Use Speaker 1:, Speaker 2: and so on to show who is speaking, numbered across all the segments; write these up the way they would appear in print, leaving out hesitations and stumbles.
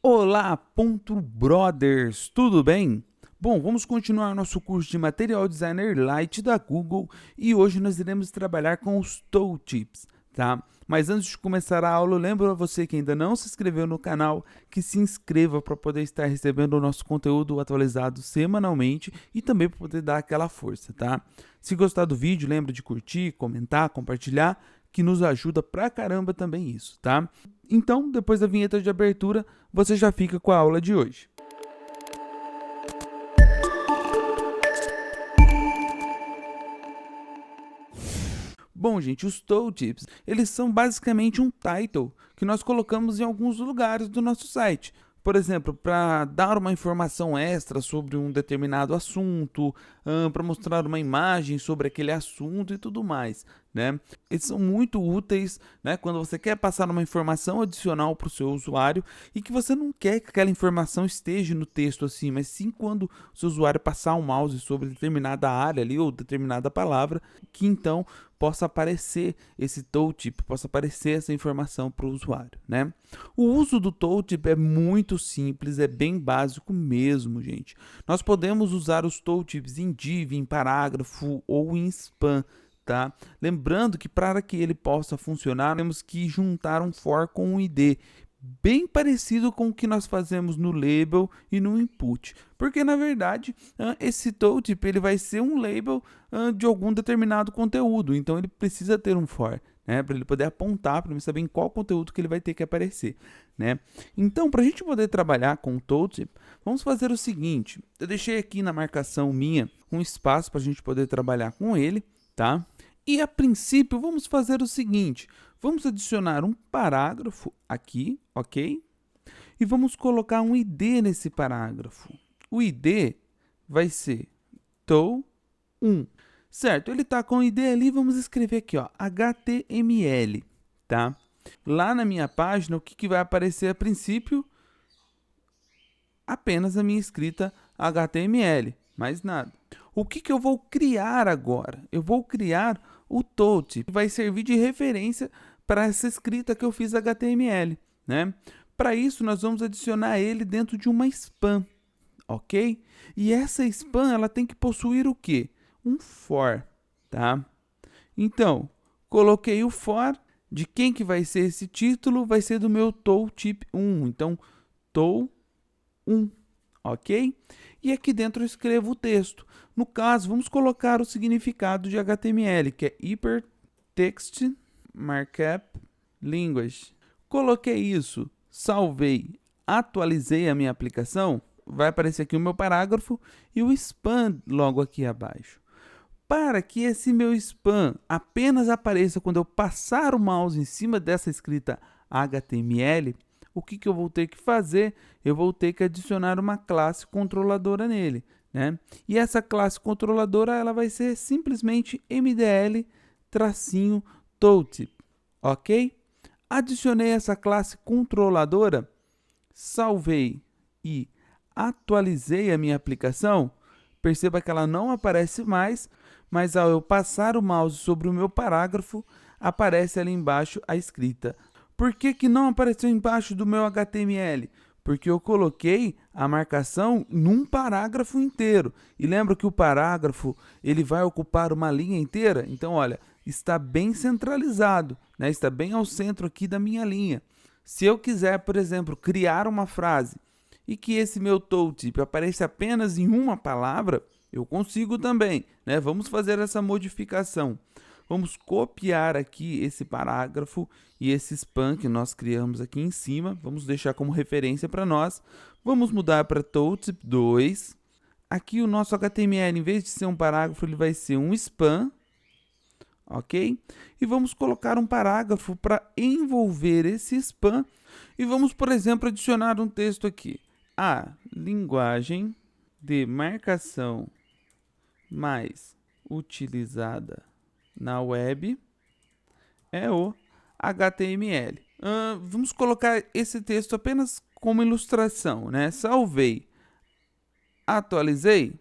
Speaker 1: Olá, Brothers, tudo bem? Bom, vamos continuar nosso curso de Material Designer Lite da Google e hoje nós iremos trabalhar com os tooltips, tá? Mas antes de começar a aula, eu lembro a você que ainda não se inscreveu no canal que se inscreva para poder estar recebendo o nosso conteúdo atualizado semanalmente e também para poder dar aquela força, tá? Se gostar do vídeo, lembra de curtir, comentar, compartilhar, que nos ajuda pra caramba também isso, tá? Então, depois da vinheta de abertura, você já fica com a aula de hoje. Bom, gente, os tooltips, eles são basicamente um title que nós colocamos em alguns lugares do nosso site. Por exemplo, para dar uma informação extra sobre um determinado assunto, para mostrar uma imagem sobre aquele assunto e tudo mais, né? Eles são muito úteis, né, quando você quer passar uma informação adicional para o seu usuário e que você não quer que aquela informação esteja no texto assim, mas sim quando o seu usuário passar o mouse sobre determinada área ali ou determinada palavra, que então possa aparecer esse tooltip, possa aparecer essa informação para o usuário, né? O uso do tooltip é muito simples, é bem básico mesmo, gente. Nós podemos usar os tooltips em div, em parágrafo ou em span, tá? Lembrando que para que ele possa funcionar, temos que juntar um for com um id, bem parecido com o que nós fazemos no label e no input, porque na verdade esse tooltip ele vai ser um label de algum determinado conteúdo, então ele precisa ter um for, né, para ele poder apontar, para ele saber em qual conteúdo que ele vai ter que aparecer, né? Então, para a gente poder trabalhar com o tooltip, vamos fazer o seguinte: eu deixei aqui na marcação minha um espaço para a gente poder trabalhar com ele, tá? E a princípio vamos fazer o seguinte: vamos adicionar um parágrafo aqui, ok? E vamos colocar um ID nesse parágrafo. O ID vai ser tool1, certo? Ele está com o ID ali, vamos escrever aqui, ó, HTML, tá? Lá na minha página, o que vai aparecer a princípio? Apenas a minha escrita HTML, mais nada. O que eu vou criar agora? Eu vou criar o tooltip, que vai servir de referência para essa escrita que eu fiz HTML, né? Para isso, nós vamos adicionar ele dentro de uma span, ok? E essa span, ela tem que possuir o quê? Um for, tá? Então, coloquei o for. De quem que vai ser esse título? Vai ser do meu tooltip 1. Então, tool1, ok? E aqui dentro eu escrevo o texto. No caso, vamos colocar o significado de HTML, que é Hypertext Markup Language. Coloquei isso, salvei, atualizei a minha aplicação, vai aparecer aqui o meu parágrafo e o span logo aqui abaixo. Para que esse meu span apenas apareça quando eu passar o mouse em cima dessa escrita HTML, o que eu vou ter que fazer? Eu vou ter que adicionar uma classe controladora nele, né? E essa classe controladora ela vai ser simplesmente mdl-tooltip, ok? Adicionei essa classe controladora, salvei e atualizei a minha aplicação. Perceba que ela não aparece mais, mas ao eu passar o mouse sobre o meu parágrafo, aparece ali embaixo a escrita. Por que não apareceu embaixo do meu HTML? Porque eu coloquei a marcação num parágrafo inteiro. E lembra que o parágrafo ele vai ocupar uma linha inteira? Então, olha, está bem centralizado, né? Está bem ao centro aqui da minha linha. Se eu quiser, por exemplo, criar uma frase e que esse meu tooltip apareça apenas em uma palavra, eu consigo também, né? Vamos fazer essa modificação. Vamos copiar aqui esse parágrafo e esse span que nós criamos aqui em cima. Vamos deixar como referência para nós. Vamos mudar para tooltip 2. Aqui o nosso HTML, em vez de ser um parágrafo, ele vai ser um span, ok? E vamos colocar um parágrafo para envolver esse span. E vamos, por exemplo, adicionar um texto aqui. A linguagem de marcação mais utilizada na web é o HTML. Vamos colocar esse texto apenas como ilustração, né? Salvei, atualizei,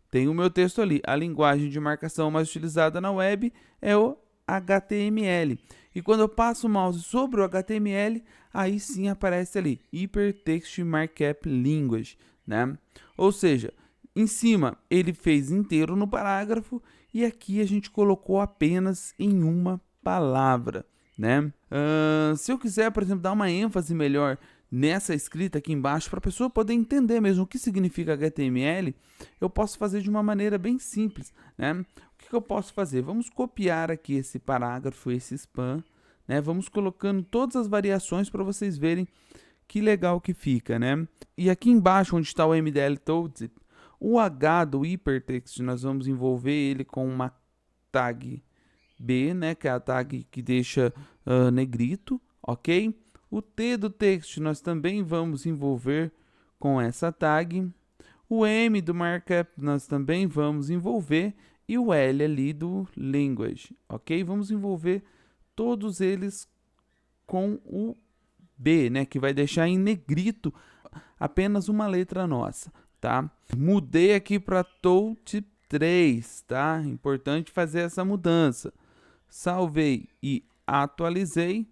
Speaker 1: tem o meu texto ali. A linguagem de marcação mais utilizada na web é o HTML. E quando eu passo o mouse sobre o HTML, aí sim aparece ali, Hypertext Markup Language, né? Ou seja, em cima ele fez inteiro no parágrafo e aqui a gente colocou apenas em uma palavra, né? Se eu quiser, por exemplo, dar uma ênfase melhor nessa escrita aqui embaixo, para a pessoa poder entender mesmo o que significa HTML, eu posso fazer de uma maneira bem simples, né? O que eu posso fazer? Vamos copiar aqui esse parágrafo, esse span, né? Vamos colocando todas as variações para vocês verem que legal que fica, né? E aqui embaixo, onde está o MDL Tooltip, o H do Hypertext, nós vamos envolver ele com uma tag B, né? Que é a tag que deixa negrito, ok? O T do text nós também vamos envolver com essa tag. O M do markup nós também vamos envolver. E o L ali do language, ok? Vamos envolver todos eles com o B, né? Que vai deixar em negrito apenas uma letra nossa, tá? Mudei aqui para Tooltip 3, tá? Importante fazer essa mudança. Salvei e atualizei.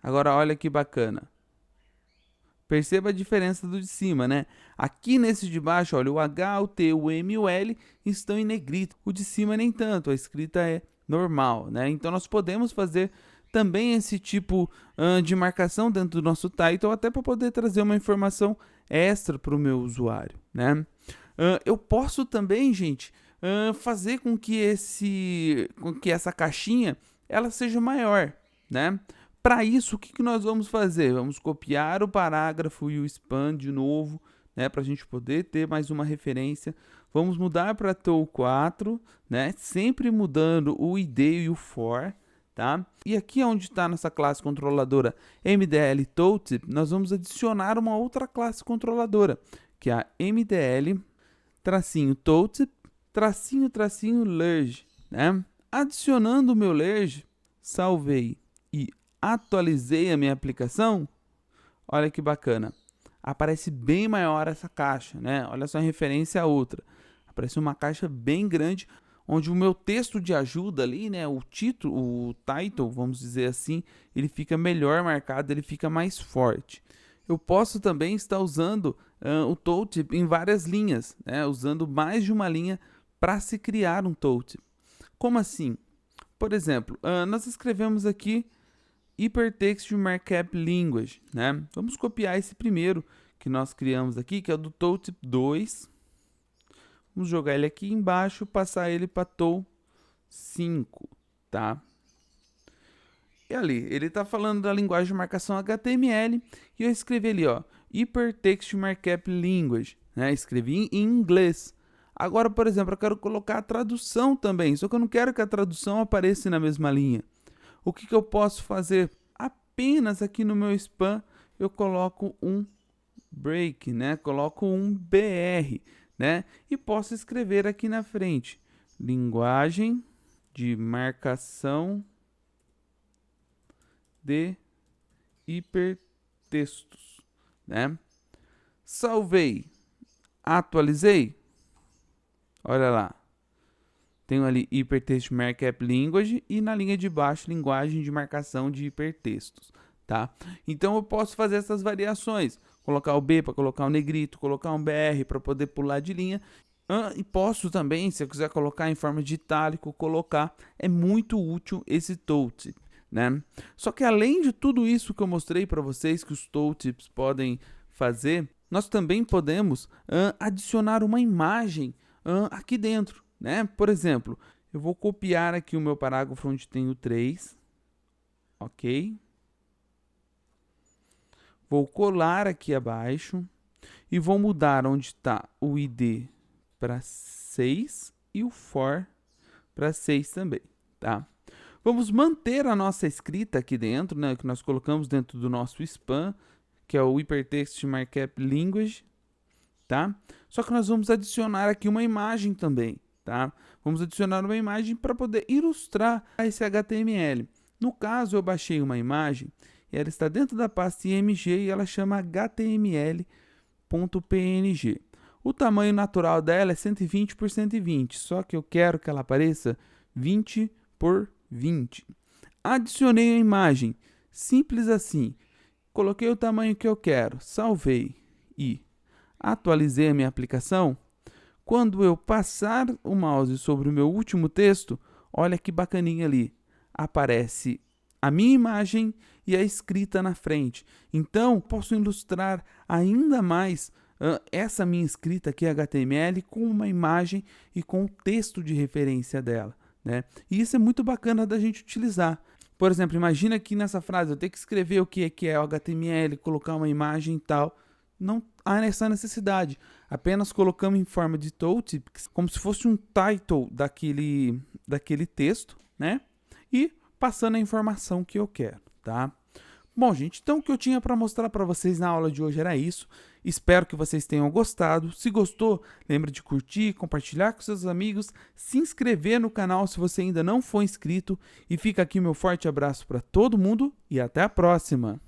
Speaker 1: Agora olha que bacana. Perceba a diferença do de cima, né? Aqui nesse de baixo, olha, o H, o T, o M e o L estão em negrito. O de cima nem tanto, a escrita é normal, né? Então nós podemos fazer também esse tipo de marcação dentro do nosso title, até para poder trazer uma informação extra para o meu usuário, né? Eu posso também, gente, fazer com que essa caixinha ela seja maior, né? Para isso, o que nós vamos fazer? Vamos copiar o parágrafo e o span de novo, né, para a gente poder ter mais uma referência. Vamos mudar para tool 4, né, sempre mudando o id e o for, tá? E aqui onde está nossa classe controladora MDL Tooltip, nós vamos adicionar uma outra classe controladora, que é a MDL Tooltip Lerge, né? Adicionando o meu Lerge, salvei e atualizei a minha aplicação, olha que bacana, aparece bem maior essa caixa, né? Olha só a referência a outra, aparece uma caixa bem grande, onde o meu texto de ajuda ali, né, o título, o title, vamos dizer assim, ele fica melhor marcado, ele fica mais forte. Eu posso também estar usando o tooltip em várias linhas, né, usando mais de uma linha para se criar um tooltip. Como assim? Por exemplo, nós escrevemos aqui Hypertext Markup Language, né? Vamos copiar esse primeiro que nós criamos aqui, que é o do Tooltip 2. Vamos jogar ele aqui embaixo, passar ele para Tool 5, tá? E ali, ele está falando da linguagem de marcação HTML e eu escrevi ali, ó, Hypertext Markup Language, né? Escrevi em inglês. Agora, por exemplo, eu quero colocar a tradução também, só que eu não quero que a tradução apareça na mesma linha. O que eu posso fazer? Apenas aqui no meu span eu coloco um break, né? Coloco um BR, né? E posso escrever aqui na frente, linguagem de marcação de hipertextos, né? Salvei, atualizei. Olha lá. Tenho ali Hypertext Markup Language e na linha de baixo, linguagem de marcação de hipertextos, tá? Então eu posso fazer essas variações, colocar o B para colocar o negrito, colocar um BR para poder pular de linha. E posso também, se eu quiser colocar em forma de itálico, colocar. É muito útil esse tooltip, né? Só que além de tudo isso que eu mostrei para vocês que os tooltips podem fazer, nós também podemos adicionar uma imagem aqui dentro, né? Por exemplo, eu vou copiar aqui o meu parágrafo onde tem o 3, ok? Vou colar aqui abaixo e vou mudar onde está o id para 6 e o for para 6 também, tá? Vamos manter a nossa escrita aqui dentro, né, que nós colocamos dentro do nosso span, que é o Hypertext Markup Language, tá? Só que nós vamos adicionar aqui uma imagem também, tá? Vamos adicionar uma imagem para poder ilustrar esse HTML. No caso, eu baixei uma imagem e ela está dentro da pasta img e ela chama html.png. O tamanho natural dela é 120 por 120, só que eu quero que ela apareça 20 por 20. Adicionei a imagem, simples assim. Coloquei o tamanho que eu quero, salvei e atualizei a minha aplicação. Quando eu passar o mouse sobre o meu último texto, olha que bacaninha ali, aparece a minha imagem e a escrita na frente. Então, posso ilustrar ainda mais essa minha escrita aqui HTML com uma imagem e com o texto de referência dela, né? E isso é muito bacana da gente utilizar. Por exemplo, imagina aqui nessa frase eu tenho que escrever o que é o HTML, colocar uma imagem e tal. Não há essa necessidade. Apenas colocamos em forma de tooltips, como se fosse um title daquele texto, né? E passando a informação que eu quero, tá? Bom, gente, então o que eu tinha para mostrar para vocês na aula de hoje era isso. Espero que vocês tenham gostado. Se gostou, lembre de curtir, compartilhar com seus amigos, se inscrever no canal se você ainda não for inscrito. E fica aqui meu forte abraço para todo mundo e até a próxima!